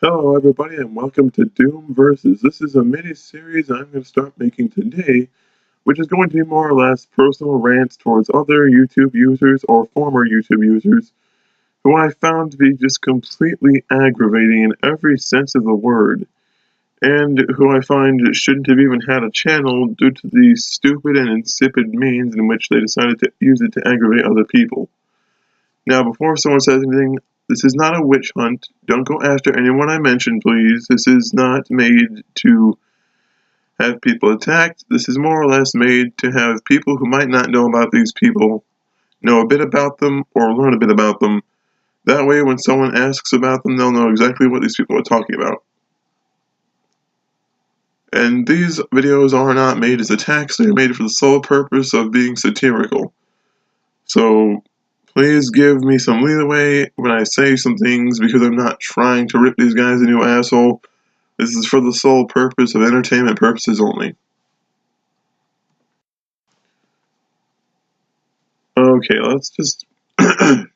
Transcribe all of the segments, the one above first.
Hello everybody and welcome to Doom Versus. This is a mini-series I'm going to start making today, which is going to be more or less personal rants towards other YouTube users or former YouTube users who I found to be just completely aggravating in every sense of the word, and who I find shouldn't have even had a channel due to the stupid and insipid means in which they decided to use it to aggravate other people. Now, before someone says anything, this is not a witch hunt. Don't go after anyone I mentioned, please. This is not made to have people attacked. This is more or less made to have people who might not know about these people know a bit about them or learn a bit about them. That way, when someone asks about them, they'll know exactly what these people are talking about. And these videos are not made as attacks, they're made for the sole purpose of being satirical. So, please give me some leeway when I say some things because I'm not trying to rip these guys a new asshole. This is for the sole purpose of entertainment purposes only. Okay, let's just let's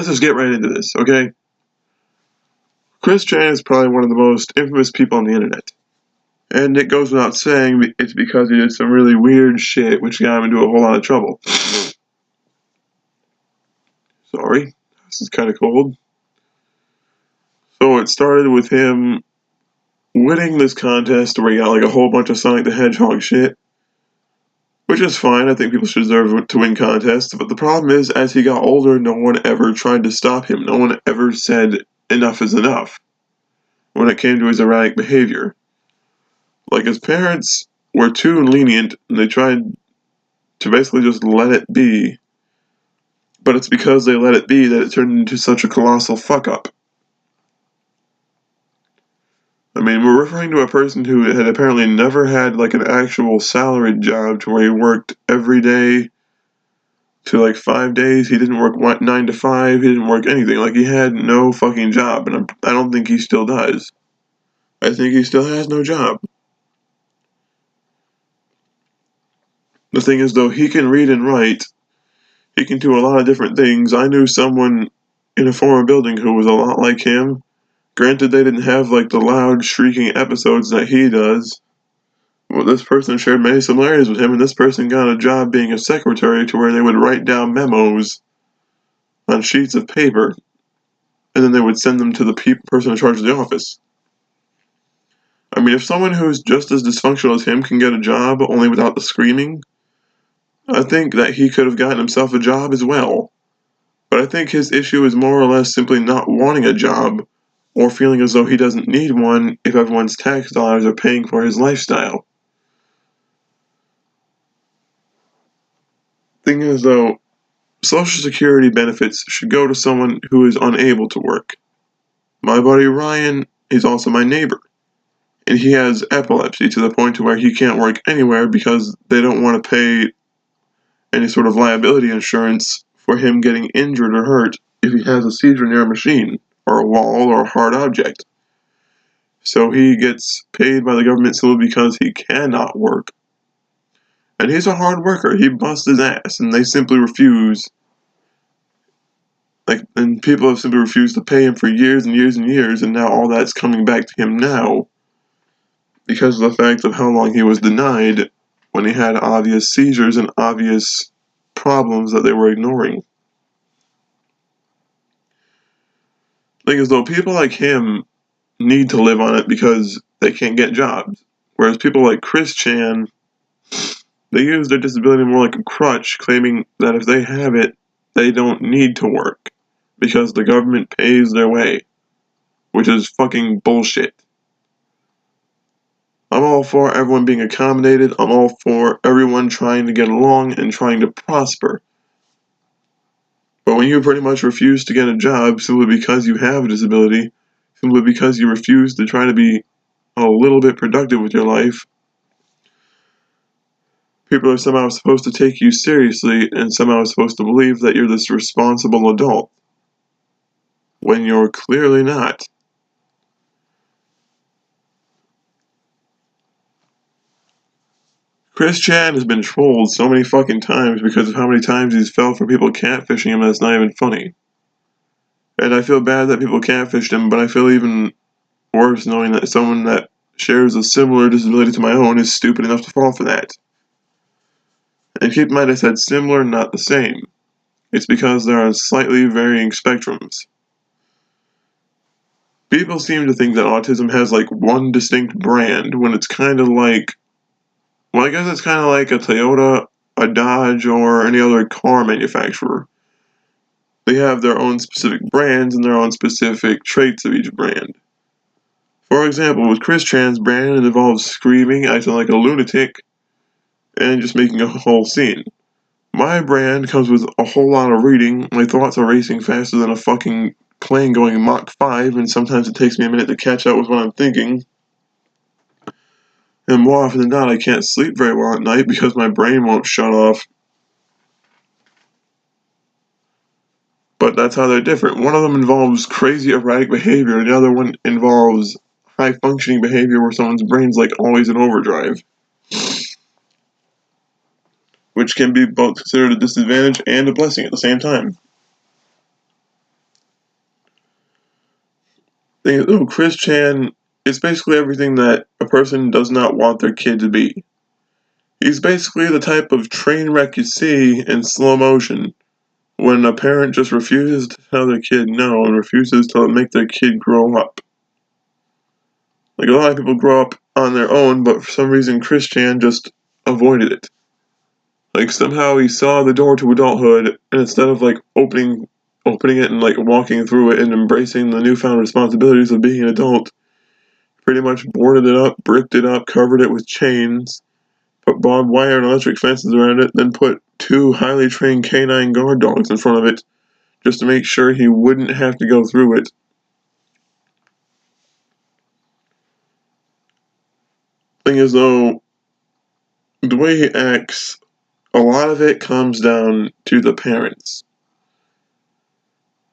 just get right into this, okay? Chris Chan is probably one of the most infamous people on the internet. And it goes without saying it's because he did some really weird shit which got him into a whole lot of trouble. Sorry, this is kind of cold. So it started with him winning this contest where he got like a whole bunch of Sonic the Hedgehog shit, which is fine. I think people should deserve to win contests. But the problem is, as he got older, no one ever tried to stop him. No one ever said enough is enough when it came to his erratic behavior. Like, his parents were too lenient, and they tried to basically just let it be. But it's because they let it be that it turned into such a colossal fuck-up. I mean, we're referring to a person who had apparently never had, like, an actual salaried job to where he worked every day to, like, 5 days. He didn't work 9 to 5. He didn't work anything. Like, he had no fucking job, and I don't think he still does. I think he still has no job. The thing is, though, he can read and write. He can do a lot of different things. I knew someone in a former building who was a lot like him. Granted, they didn't have, like, the loud, shrieking episodes that he does. Well, this person shared many similarities with him, and this person got a job being a secretary to where they would write down memos on sheets of paper, and then they would send them to the person in charge of the office. I mean, if someone who's just as dysfunctional as him can get a job only without the screaming, I think that he could have gotten himself a job as well. But I think his issue is more or less simply not wanting a job, or feeling as though he doesn't need one if everyone's tax dollars are paying for his lifestyle. Thing is, though, Social Security benefits should go to someone who is unable to work. My buddy Ryan is also my neighbor, and he has epilepsy to the point to where he can't work anywhere because they don't want to pay any sort of liability insurance for him getting injured or hurt if he has a seizure near a machine, or a wall, or a hard object. So he gets paid by the government simply because he cannot work. And he's a hard worker. He busts his ass, and they simply refuse. And people have simply refused to pay him for years and years and years, and now all that's coming back to him now because of the fact of how long he was denied when he had obvious seizures and obvious problems that they were ignoring. Thing is, though, people like him need to live on it because they can't get jobs. Whereas people like Chris Chan, they use their disability more like a crutch, claiming that if they have it, they don't need to work because the government pays their way, which is fucking bullshit. I'm all for everyone being accommodated. I'm all for everyone trying to get along and trying to prosper. But when you pretty much refuse to get a job simply because you have a disability, simply because you refuse to try to be a little bit productive with your life, people are somehow supposed to take you seriously and somehow supposed to believe that you're this responsible adult, when you're clearly not. Chris Chan has been trolled so many fucking times because of how many times he's fell for people catfishing him that's not even funny. And I feel bad that people catfished him, but I feel even worse knowing that someone that shares a similar disability to my own is stupid enough to fall for that. And keep in mind I said similar, not the same. It's because there are slightly varying spectrums. People seem to think that autism has like one distinct brand when it's kind of like, well, I guess it's kind of like a Toyota, a Dodge, or any other car manufacturer. They have their own specific brands and their own specific traits of each brand. For example, with Chris Chan's brand, it involves screaming, acting like a lunatic, and just making a whole scene. My brand comes with a whole lot of reading, my thoughts are racing faster than a fucking plane going Mach 5, and sometimes it takes me a minute to catch up with what I'm thinking. And more often than not, I can't sleep very well at night because my brain won't shut off. But that's how they're different. One of them involves crazy erratic behavior, and the other one involves high-functioning behavior where someone's brain's like always in overdrive. Which can be both considered a disadvantage and a blessing at the same time. Chris Chan is basically everything that a person does not want their kid to be. He's basically the type of train wreck you see in slow motion when a parent just refuses to tell their kid no and refuses to make their kid grow up. Like, a lot of people grow up on their own, but for some reason Chris Chan just avoided it. Like, somehow he saw the door to adulthood, and instead of like opening it and like walking through it and embracing the newfound responsibilities of being an adult, pretty much boarded it up, bricked it up, covered it with chains, put barbed wire and electric fences around it, then put 2 highly trained canine guard dogs in front of it just to make sure he wouldn't have to go through it. Thing is, though, the way he acts, a lot of it comes down to the parents.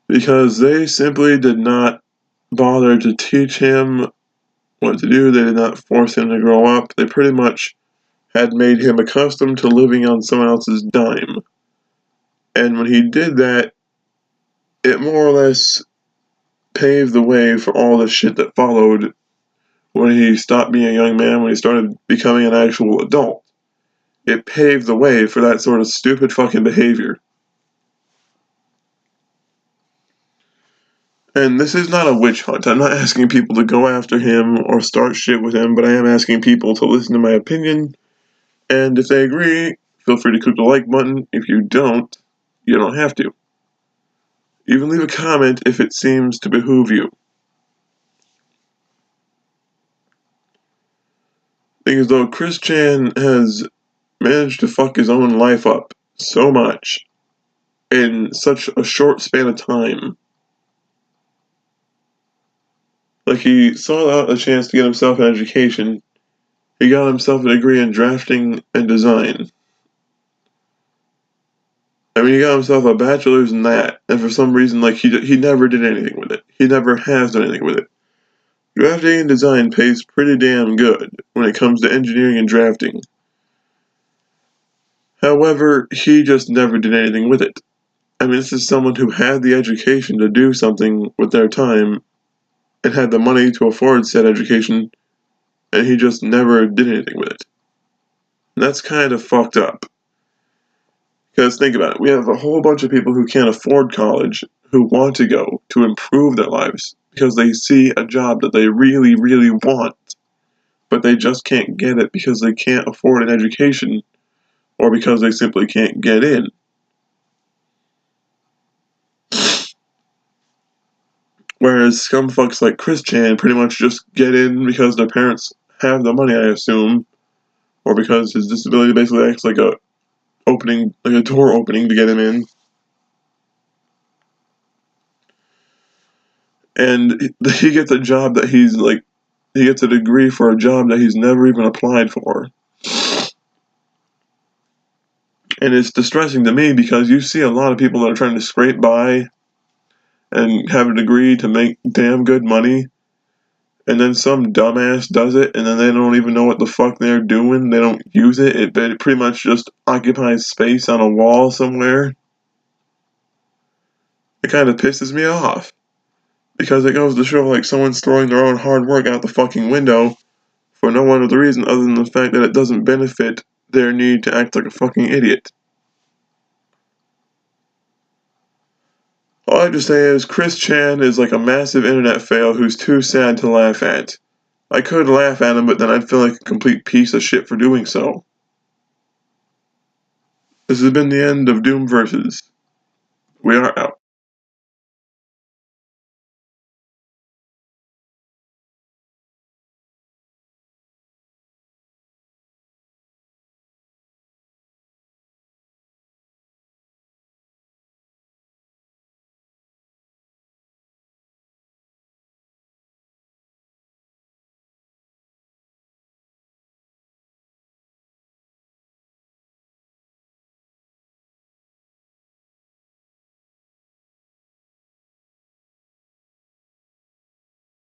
Because they simply did not bother to teach him what to do, they did not force him to grow up, they pretty much had made him accustomed to living on someone else's dime. And when he did that, it more or less paved the way for all the shit that followed when he stopped being a young man, when he started becoming an actual adult. It paved the way for that sort of stupid fucking behavior. And this is not a witch hunt. I'm not asking people to go after him or start shit with him, but I am asking people to listen to my opinion. And if they agree, feel free to click the like button. If you don't, you don't have to. Even leave a comment if it seems to behoove you. Thing is, though, Chris Chan has managed to fuck his own life up so much in such a short span of time. Like, he saw a chance to get himself an education. He got himself a degree in drafting and design. I mean, he got himself a bachelor's in that, and for some reason, like, he never did anything with it. He never has done anything with it. Drafting and design pays pretty damn good when it comes to engineering and drafting. However, he just never did anything with it. I mean, this is someone who had the education to do something with their time and had the money to afford said education, and he just never did anything with it. And that's kind of fucked up. Because think about it, we have a whole bunch of people who can't afford college who want to go to improve their lives because they see a job that they really, really want, but they just can't get it because they can't afford an education or because they simply can't get in. Whereas scumfucks like Chris Chan pretty much just get in because their parents have the money, I assume, or because his disability basically acts like a door opening to get him in. And he gets a job that he gets a degree for a job that he's never even applied for. And it's distressing to me because you see a lot of people that are trying to scrape by and have a degree to make damn good money, and then some dumbass does it, and then they don't even know what the fuck they're doing. They don't use it. It pretty much just occupies space on a wall somewhere. It kind of pisses me off. Because it goes to show like someone's throwing their own hard work out the fucking window for no other reason other than the fact that it doesn't benefit their need to act like a fucking idiot. All I have to say is Chris Chan is like a massive internet fail who's too sad to laugh at. I could laugh at him, but then I'd feel like a complete piece of shit for doing so. This has been the end of Doom Versus. We are out.